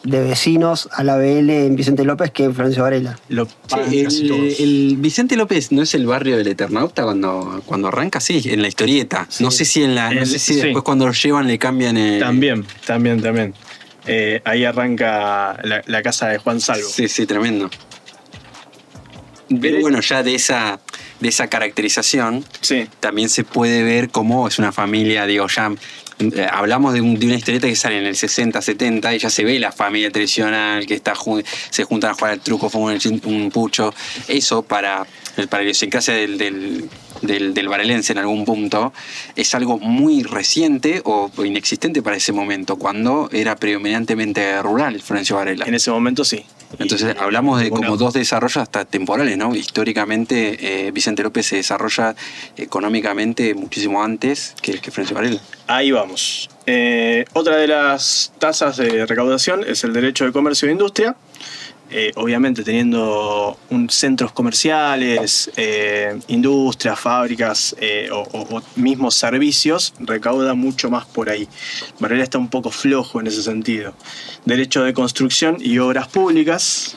de vecinos a la BL en Vicente López que en Florencio Varela. Lo pagan Sí, casi todos. el Vicente López no es el barrio del Eternauta cuando arranca, sí, en la historieta. Sí. No sé si Sí. después cuando lo llevan le cambian el. También. Ahí arranca la casa de Juan Salvo. Sí, tremendo. Pero bueno, ya de esa caracterización Sí. también se puede ver cómo es una familia, digo, ya hablamos de una historieta que sale en el 60, 70 y ya se ve la familia tradicional que se juntan a jugar al truco, fuman un pucho. Eso para la idiosincrasia del varelense en algún punto es algo muy reciente o inexistente para ese momento, cuando era predominantemente rural Florencio Varela. En ese momento sí. Entonces hablamos de como dos desarrollos hasta temporales, ¿no? Históricamente Vicente López se desarrolla económicamente muchísimo antes que Florencio Varela. Ahí vamos. Otra de las tasas de recaudación es el derecho de comercio e industria. Obviamente teniendo centros comerciales, industrias, fábricas o mismos servicios, recauda mucho más por ahí. Varela está un poco flojo en ese sentido. Derecho de construcción y obras públicas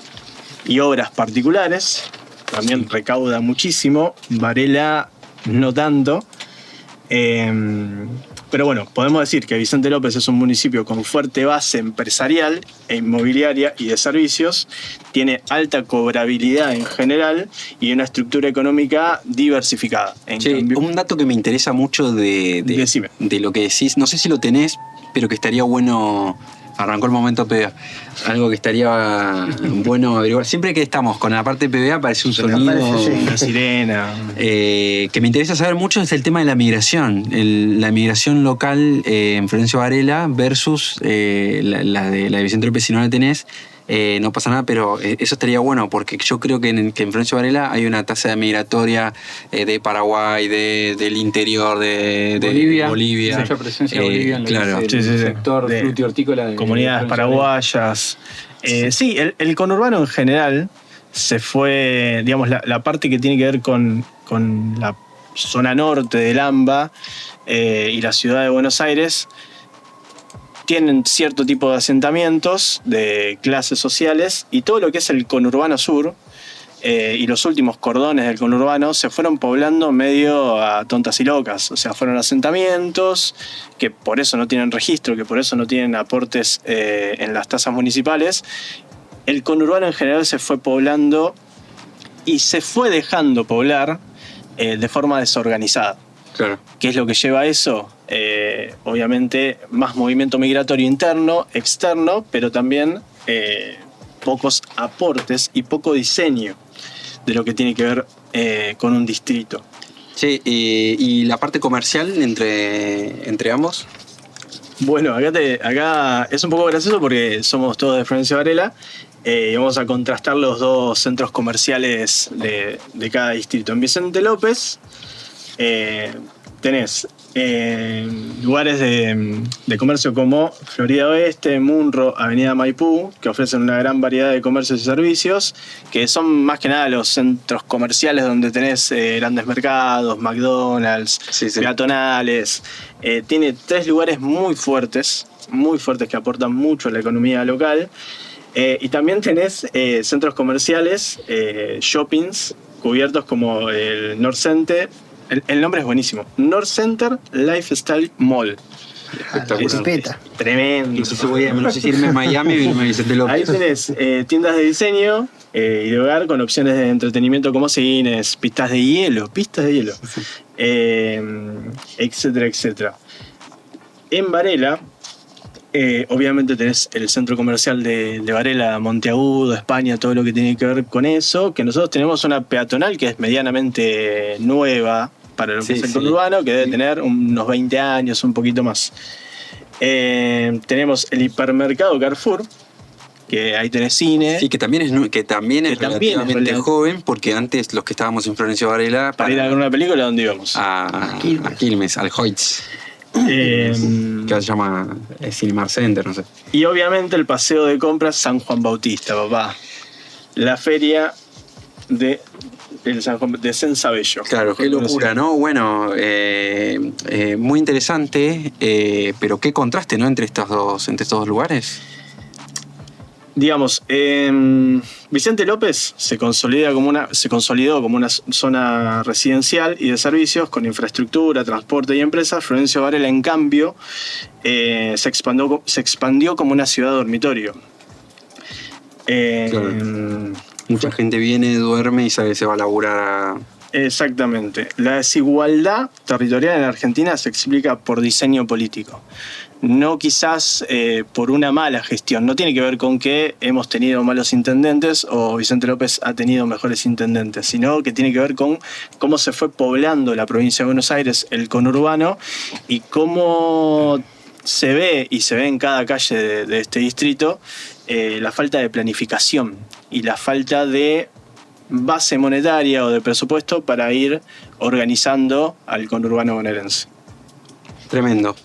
y obras particulares, también recauda muchísimo. Varela no tanto. Pero bueno, podemos decir que Vicente López es un municipio con fuerte base empresarial e inmobiliaria y de servicios, tiene alta cobrabilidad en general y una estructura económica diversificada. Un dato que me interesa mucho Decime. de lo que decís, no sé si lo tenés, pero que estaría bueno. Arrancó el momento PBA. Algo que estaría bueno averiguar. Siempre que estamos con la parte PBA aparece un sonido. Una sirena. Que me interesa saber mucho es el tema de la migración. La migración local en Florencio Varela versus la de Vicente López, si no la tenés. No pasa nada, pero eso estaría bueno, porque yo creo que en Florencio Varela hay una tasa migratoria de Paraguay, del interior de Bolivia. Mucha presencia de Bolivia en lo claro. que es el sector De frutihortícola de comunidades paraguayas. Sí, el conurbano en general se fue, digamos, la parte que tiene que ver con la zona norte del AMBA y la ciudad de Buenos Aires, tienen cierto tipo de asentamientos de clases sociales, y todo lo que es el conurbano sur y los últimos cordones del conurbano se fueron poblando medio a tontas y locas. O sea, fueron asentamientos que por eso no tienen registro, que por eso no tienen aportes en las tasas municipales. El conurbano en general se fue poblando y se fue dejando poblar de forma desorganizada. Claro. ¿Qué es lo que lleva a eso? Obviamente más movimiento migratorio interno, externo, pero también pocos aportes y poco diseño de lo que tiene que ver con un distrito. Sí, y la parte comercial entre ambos. Bueno, acá es un poco gracioso porque somos todos de Florencio Varela y vamos a contrastar los dos centros comerciales de cada distrito. En Vicente López tenés lugares de comercio como Florida Oeste, Munro, Avenida Maipú, que ofrecen una gran variedad de comercios y servicios, que son más que nada los centros comerciales donde tenés grandes mercados, McDonald's, peatonales. Tiene 3 lugares muy fuertes que aportan mucho a la economía local. Y también tenés centros comerciales, shoppings, cubiertos como el North Center. El nombre es buenísimo. North Center Lifestyle Mall. Espectacular. Tremendo. No sé si irme a Miami o irme a Vicente López. Ahí tenés tiendas de diseño y de hogar con opciones de entretenimiento como cines, pistas de hielo, etcétera, etcétera. En Varela, obviamente tenés el centro comercial de Varela, Monteagudo, España, todo lo que tiene que ver con eso, que nosotros tenemos una peatonal que es medianamente nueva para lo que es el conurbano, que debe tener unos 20 años, un poquito más. Tenemos el hipermercado Carrefour, que ahí tenés cine. Sí, que también es relativamente joven, porque antes los que estábamos en Florencio Varela... Para ir a ver una película, ¿dónde íbamos? A Quilmes, al Hoyts. Que se llama Cinemar Center, no sé. Y obviamente el paseo de compras San Juan Bautista, papá. La feria de Sensabello. Claro, qué locura, ¿no? Bueno, muy interesante, pero qué contraste, ¿no? Entre estos dos lugares. Digamos, Vicente López se consolidó como una zona residencial y de servicios con infraestructura, transporte y empresas. Florencio Varela, en cambio, se expandió como una ciudad dormitorio. Claro. Mucha gente viene, duerme y se va a laburar. Exactamente. La desigualdad territorial en Argentina se explica por diseño político. No quizás por una mala gestión. No tiene que ver con que hemos tenido malos intendentes o Vicente López ha tenido mejores intendentes, sino que tiene que ver con cómo se fue poblando la provincia de Buenos Aires, el conurbano, y cómo se ve en cada calle de este distrito la falta de planificación y la falta de base monetaria o de presupuesto para ir organizando al conurbano bonaerense. Tremendo.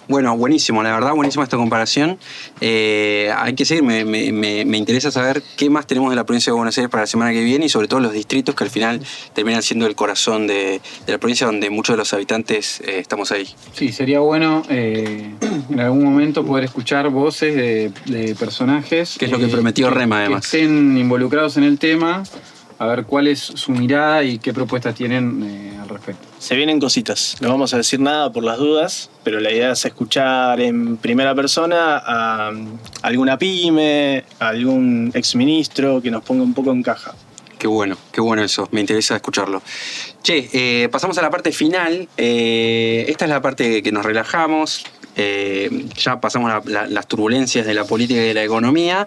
Bueno, buenísimo, la verdad, buenísima esta comparación. Hay que seguir, me interesa saber qué más tenemos de la provincia de Buenos Aires para la semana que viene y sobre todo los distritos que al final terminan siendo el corazón de la provincia donde muchos de los habitantes estamos ahí. Sí, sería bueno en algún momento poder escuchar voces de personajes. Que es lo que prometió Rema, además. Que estén involucrados en el tema, a ver cuál es su mirada y qué propuestas tienen al respecto. Se vienen cositas, no vamos a decir nada por las dudas, pero la idea es escuchar en primera persona a alguna pyme, a algún exministro que nos ponga un poco en caja. Qué bueno eso, me interesa escucharlo. Che, pasamos a la parte final. Esta es la parte que nos relajamos. Ya pasamos las turbulencias de la política y de la economía.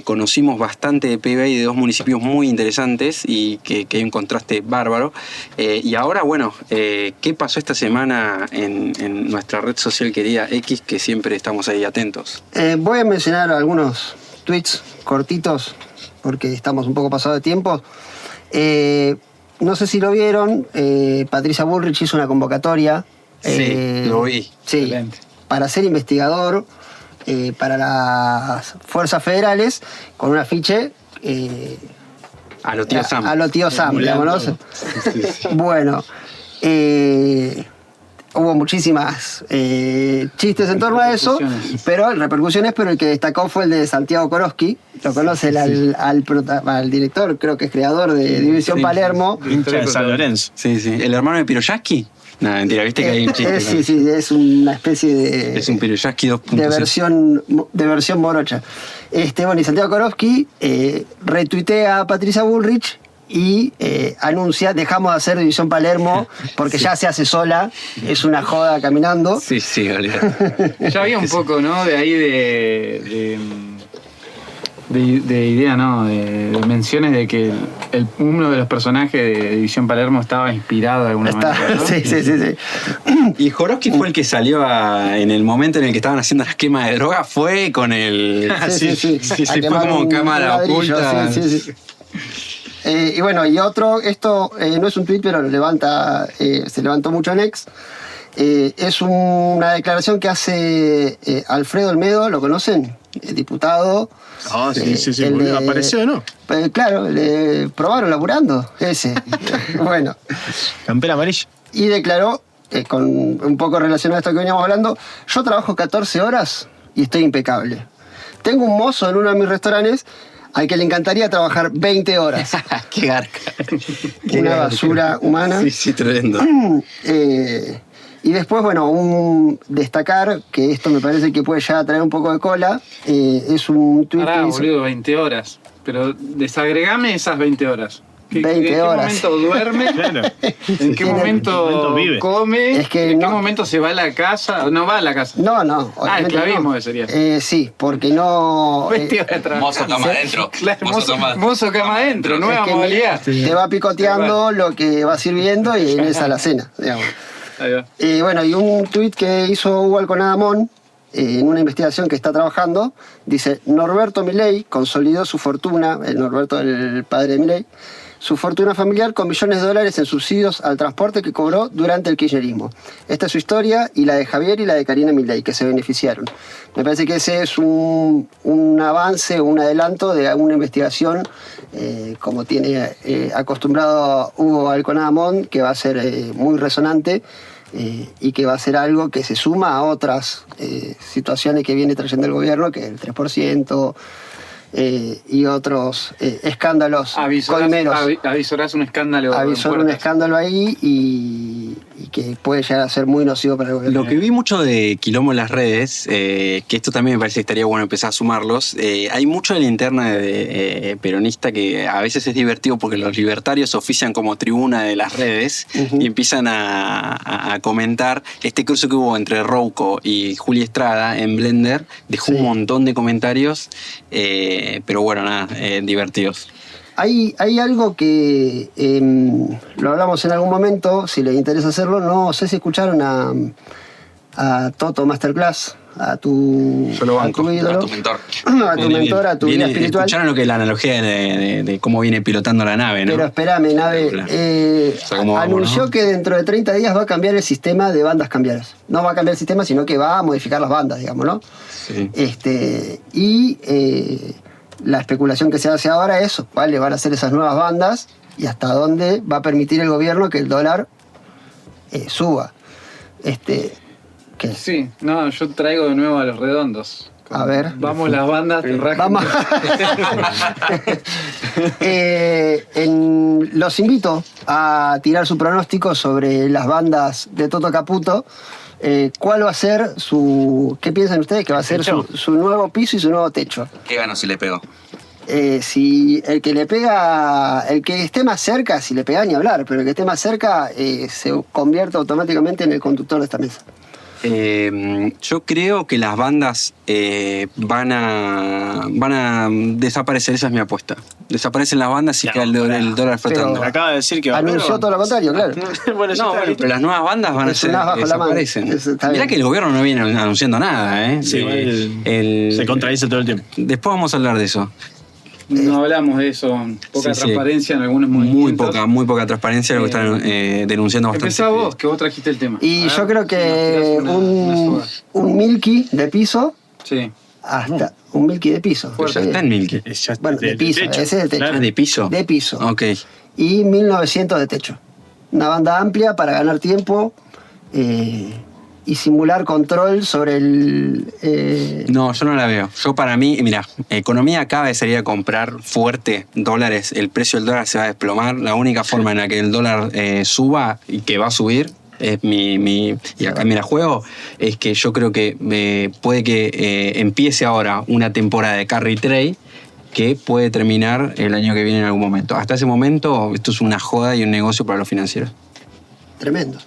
Conocimos bastante de PBI de 2 municipios muy interesantes y que hay un contraste bárbaro. Y ahora, bueno, ¿qué pasó esta semana en nuestra red social querida X, que siempre estamos ahí atentos? Voy a mencionar algunos tweets cortitos porque estamos un poco pasados de tiempo. No sé si lo vieron, Patricia Bullrich hizo una convocatoria. Sí, lo vi. Sí, excelente. Para ser investigador para las fuerzas federales con un afiche a lo tío Sam. A lo tío Sam, digamos, ¿no? Sí. Bueno, hubo muchísimas chistes en torno a eso, pero el que destacó fue el de Santiago Korowski. Lo conoce al director, creo que es creador de División Palermo. Hincha de San Lorenzo. Sí, sí. ¿El hermano de Piroyaski? No, mentira, viste que hay un chiste. Sí, es una especie de... Es un Piroyaski 2.0. de versión morocha. Bueno, y Santiago Korowski retuitea a Patricia Bullrich y anuncia, dejamos de hacer División Palermo porque ya se hace sola, es una joda caminando. Sí, olvidate. Ya había un poco, ¿no? De ahí de idea, ¿no? De menciones de que uno de los personajes de División Palermo estaba inspirado de alguna manera, ¿no? Sí. Y Jorowski fue el que salió en el momento en el que estaban haciendo las quemas de droga, fue con el... Sí, fue como cámara oculta. Sí. Y bueno, y otro, esto no es un tuit, pero se levantó mucho en X. Es una declaración que hace Alfredo Olmedo, ¿lo conocen? Diputado. Sí, apareció, ¿no? Claro, le probaron laburando, ese. Bueno. Campera amarilla. Y declaró, con un poco relacionado a esto que veníamos hablando, yo trabajo 14 horas y estoy impecable. Tengo un mozo en uno de mis restaurantes al que le encantaría trabajar 20 horas. ¡Qué garca! Una basura humana. Sí, tremendo. Y después, bueno, destacar, que esto me parece que puede ya traer un poco de cola, es un tuit que hizo... boludo, 20 horas. Pero desagregame esas 20 horas. 20 horas. ¿En qué momento duerme? Claro. ¿En qué momento vive? come? Es que ¿En no- qué momento se va a la casa? No va a la casa. No. esclavismo no. sería. Sí, porque no... 20 horas de trabajo. Mozo cama adentro. Claro, Mozo mozo cama adentro, nueva es que modalidad. te va picoteando lo que va sirviendo y en esa la cena, digamos. Ahí va. Bueno, y un tuit que hizo Hugo Alconadamón en una investigación que está trabajando, dice: Norberto Milei consolidó su fortuna, Norberto, el padre de Milei, su fortuna familiar con millones de dólares en subsidios al transporte que cobró durante el kirchnerismo. Esta es su historia, y la de Javier y la de Karina Milei, que se beneficiaron. Me parece que ese es un avance, un adelanto de una investigación como tiene acostumbrado Hugo Alconadamón, que va a ser muy resonante y que va a ser algo que se suma a otras situaciones que viene trayendo el gobierno, que es el 3%, y otros escándalos colmeros. Avisorás un escándalo. Avisó un escándalo ahí y que puede llegar a ser muy nocivo para el gobierno. Lo que vi mucho de quilombo en las redes, que esto también me parece que estaría bueno empezar a sumarlos, hay mucho de la interna peronista que a veces es divertido porque los libertarios ofician como tribuna de las redes y empiezan a comentar. Este cruce que hubo entre Rouco y Juli Estrada en Blender dejó un montón de comentarios, pero bueno, nada, divertidos. Hay algo que lo hablamos en algún momento, si les interesa hacerlo. No sé si escucharon a Toto Masterclass, a tu ídolo, A tu mentor. a tu mentor, a tu guía espiritual. Escucharon lo que es la analogía de cómo viene pilotando la nave, ¿no? Pero espérame, Nave, O sea, ¿cómo vamos, anunció no? que dentro de 30 días va a cambiar el sistema de bandas cambiadas. No va a cambiar el sistema, sino que va a modificar las bandas, digamos, ¿no? Sí. La especulación que se hace ahora es cuáles van a ser esas nuevas bandas y hasta dónde va a permitir el gobierno que el dólar suba. ¿Qué? Sí, no, yo traigo de nuevo a los redondos. A ver. Vamos las bandas, te rajan. Vamos. Los invito a tirar su pronóstico sobre las bandas de Toto Caputo. ¿Cuál va a ser qué piensan ustedes que va a ser su nuevo piso y su nuevo techo? ¿Qué gano si le pego? Si el que le pega, el que esté más cerca, si le pega ni hablar, pero el que esté más cerca se convierte automáticamente en el conductor de esta mesa. Yo creo que las bandas van a desaparecer, esa es mi apuesta. Desaparecen las bandas y queda el dólar flotando. Pero acaba de decir que va a Anunció todo lo contrario, claro. Bueno, No, bueno, pero las nuevas bandas van a ser, Sonás bajo la mano. desaparecen. Eso está Mirá bien. que el gobierno no viene anunciando nada, ¿eh? Sí, se contradice todo el tiempo. Después vamos a hablar de eso. No hablamos de eso. Poca Sí. transparencia en algunos movimientos. Muy poca transparencia, lo que están denunciando bastante. Empezá vos, que vos trajiste el tema. Y A ver, yo creo que nos tirás una un milky de piso, Sí. hasta un milky de piso. Ya está en Milky. Bueno, de piso, ese es de techo. Ah, ¿de piso? De piso. Ok. Y 1900 de techo. Una banda amplia para ganar tiempo, y simular control sobre el... No, yo no la veo. Yo para mí, mira, economía cada vez sería comprar fuerte dólares, el precio del dólar se va a desplomar, la única forma en la que el dólar suba y que va a subir es y acá mira juego, es que yo creo que puede que empiece ahora una temporada de carry trade que puede terminar el año que viene en algún momento. Hasta ese momento esto es una joda y un negocio para los financieros. Tremendo.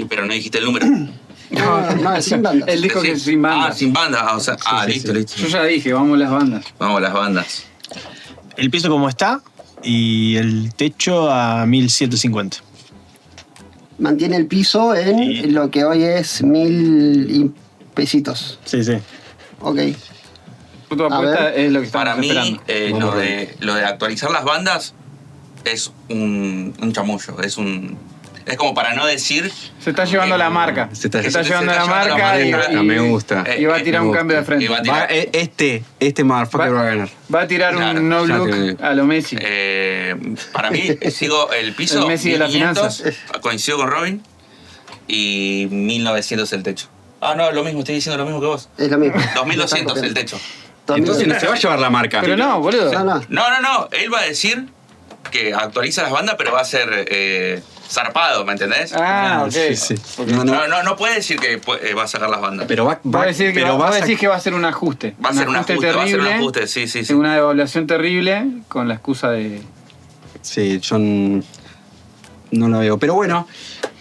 Pero no dijiste el número. No, es sin bandas. Él dijo Sí. que sin bandas. Ah, sin bandas. O sea, listo. Yo ya dije, vamos las bandas. Vamos a las bandas. El piso como está y el techo a 1.150. Mantiene el piso en lo que hoy es 1.000 pesitos. Sí. Ok. Tu apuesta es lo que estamos Para mí, esperando. lo de actualizar las bandas es un chamullo. Es como para no decir... Se está llevando la marca. Se está llevando la marca y me gusta. Y va a tirar un cambio de frente. Y va a tirar- Este motherfucker va a ganar. Va a tirar Claro, un no ya look te- a lo Messi. Para mí, sigo el piso. El Messi de las 1500, finanzas. coincido con Robin. Y 1900 el techo. Ah, no, lo mismo, estoy diciendo lo mismo que vos. Es lo mismo. 2200 el techo. Entonces no se va a llevar la marca. Pero no, boludo. No. No, él va a decir que actualiza las bandas, pero va a ser zarpado, ¿me entendés? Ah, ok. Sí. No puede decir que va a sacar las bandas. Pero Va a decir que va a decir que va a ser un ajuste. Va a ser un ajuste, va a ser un ajuste, sí. Una devaluación terrible con la excusa de... Sí, yo no la veo. Pero bueno,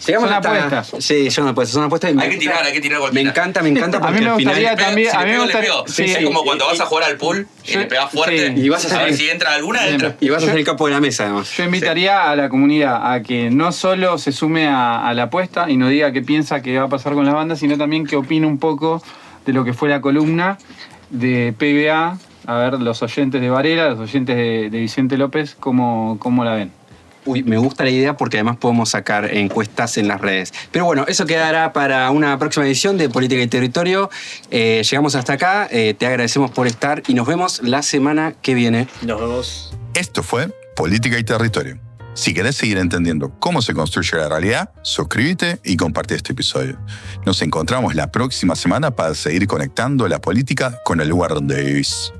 llegamos Son hasta... apuestas. Sí, son apuestas. Hay que tirar gol. Me encanta A mí porque me al gustaría final... también... A mí me gustaría... Es como cuando vas a jugar al pool y le pegás fuerte. Sí. Y vas a ver salir. si entra alguna, entra. Y vas a ser el capo de la mesa, además. Yo invitaría a la comunidad a que no solo se sume a la apuesta y no diga qué piensa que va a pasar con las bandas, sino también que opine un poco de lo que fue la columna de PBA. A ver, los oyentes de Varela, los oyentes de Vicente López, cómo la ven. Uy, me gusta la idea porque además podemos sacar encuestas en las redes. Pero bueno, eso quedará para una próxima edición de Política y Territorio. Llegamos hasta acá, te agradecemos por estar y nos vemos la semana que viene. Nos vemos. Esto fue Política y Territorio. Si querés seguir entendiendo cómo se construye la realidad, suscríbete y comparte este episodio. Nos encontramos la próxima semana para seguir conectando la política con el lugar donde vivís.